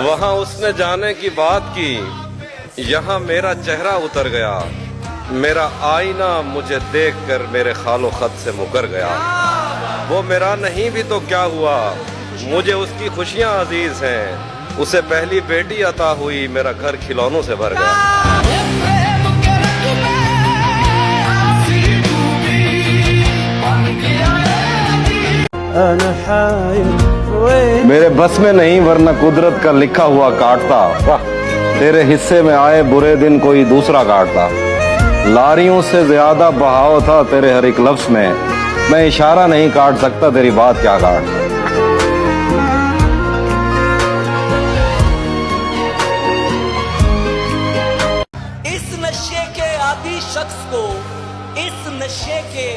वहाँ उसने जाने की बात की, यहाँ मेरा चेहरा उतर गया। मेरा आईना मुझे देखकर मेरे खालो खत से मुकर गया। वो मेरा नहीं भी तो क्या हुआ, मुझे उसकी खुशियाँ अजीज हैं। उसे पहली बेटी अता हुई, मेरा घर खिलौनों से भर गया। मेरे बस में नहीं वरना कुदरत का लिखा हुआ काटता। तेरे हिस्से में आए बुरे दिन कोई दूसरा काटता। लारियों से ज्यादा बहाव था तेरे हर एक लफ्ज में। मैं इशारा नहीं काट सकता, तेरी बात क्या काट। इस नशे के आदी शख्स को, इस नशे के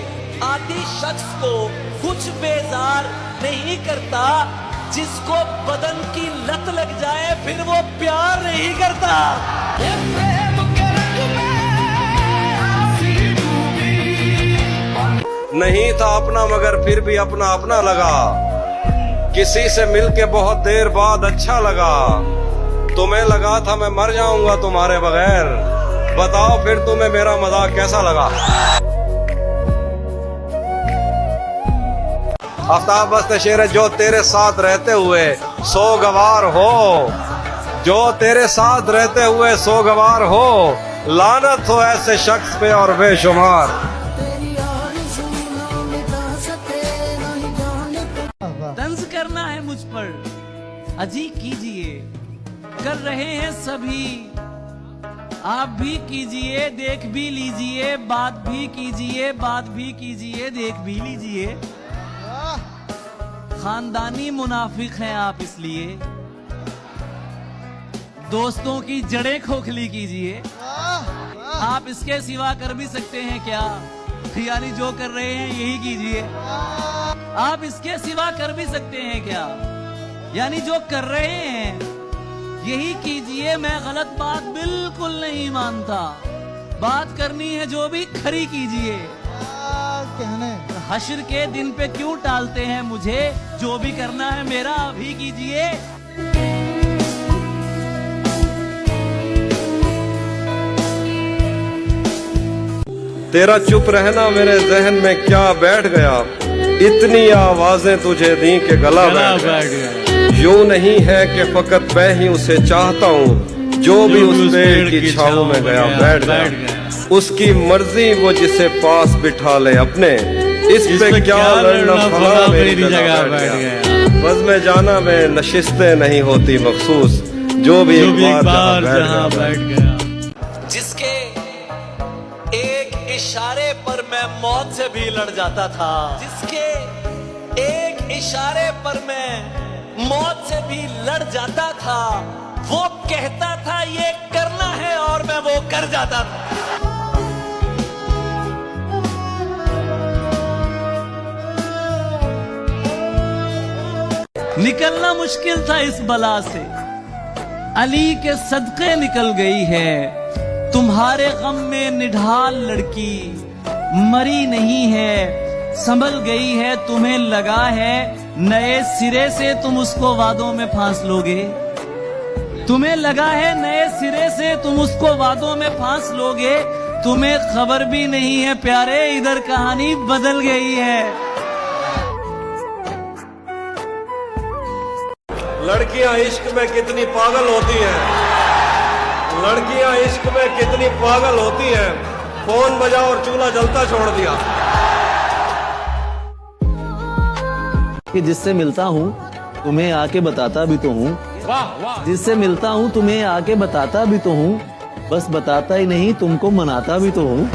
आदी शख्स को कुछ बेजार नहीं करता। जिसको बदन की लत लग जाए फिर वो प्यार नहीं करता। नहीं था अपना मगर फिर भी अपना अपना लगा। किसी से मिलके बहुत देर बाद अच्छा लगा। तुम्हें लगा था मैं मर जाऊंगा तुम्हारे बगैर। बताओ फिर तुम्हें मेरा मजाक कैसा लगा। आफ्ताब बस्ते शेर जो तेरे साथ रहते हुए सोगवार हो, जो तेरे साथ रहते हुए सोगवार हो। लानत हो ऐसे शख्स पे और बेशुमार। तंज करना है मुझ पर, अजी कीजिए। कर रहे हैं सभी, आप भी कीजिए, देख भी लीजिए। बात भी कीजिए, बात भी कीजिए, देख भी लीजिए। खानदानी मुनाफिक हैं आप, इसलिए दोस्तों की जड़ें खोखली कीजिए। आप इसके सिवा कर भी सकते हैं क्या? यानी जो कर रहे हैं यही कीजिए। आप इसके सिवा कर भी सकते हैं क्या? यानी जो कर रहे हैं यही कीजिए। मैं गलत बात बिल्कुल नहीं मानता। बात करनी है जो भी खरी कीजिए। हश्र के दिन पे क्यों टालते हैं मुझे? जो भी करना है मेरा अभी कीजिए। तेरा चुप रहना मेरे जहन में क्या बैठ गया। इतनी आवाजें तुझे दी के गला बैठ गया। यूं नहीं है कि फकत मैं ही उसे चाहता हूँ। जो भी उस पेड़ की छांव में गया बैठ गया। उसकी मर्जी वो जिसे पास बिठा ले अपने। इस पे क्या लड़ना फला मेरी जगह बैठ गया। बस में जाना में नशिस्तें नहीं होती मखसूस। जो भी एक बार जहाँ बैठ गया। जिसके एक इशारे पर मैं मौत से भी लड़ जाता था। जिसके एक इशारे पर मैं मौत से भी लड़ जाता था। वो कहता था ये करना है और मैं वो कर जाता था। निकलना मुश्किल था इस बला से, अली के सदके निकल गई है। तुम्हारे गम में निढाल लड़की मरी नहीं है, संभल गई है। तुम्हें लगा है नए सिरे से तुम उसको वादों में फांस लोगे। तुम्हें लगा है नए सिरे से तुम उसको वादों में फांस लोगे। तुम्हें खबर भी नहीं है प्यारे, इधर कहानी बदल गई है। लड़कियां इश्क में कितनी पागल होती हैं। लड़कियां इश्क में कितनी पागल होती हैं। फोन बजा और चूल्हा जलता छोड़ दिया। कि जिससे मिलता हूँ तुम्हें आके बताता भी तो हूँ। जिससे मिलता हूँ तुम्हें आके बताता भी तो हूँ। बस बताता ही नहीं तुमको मनाता भी तो हूँ।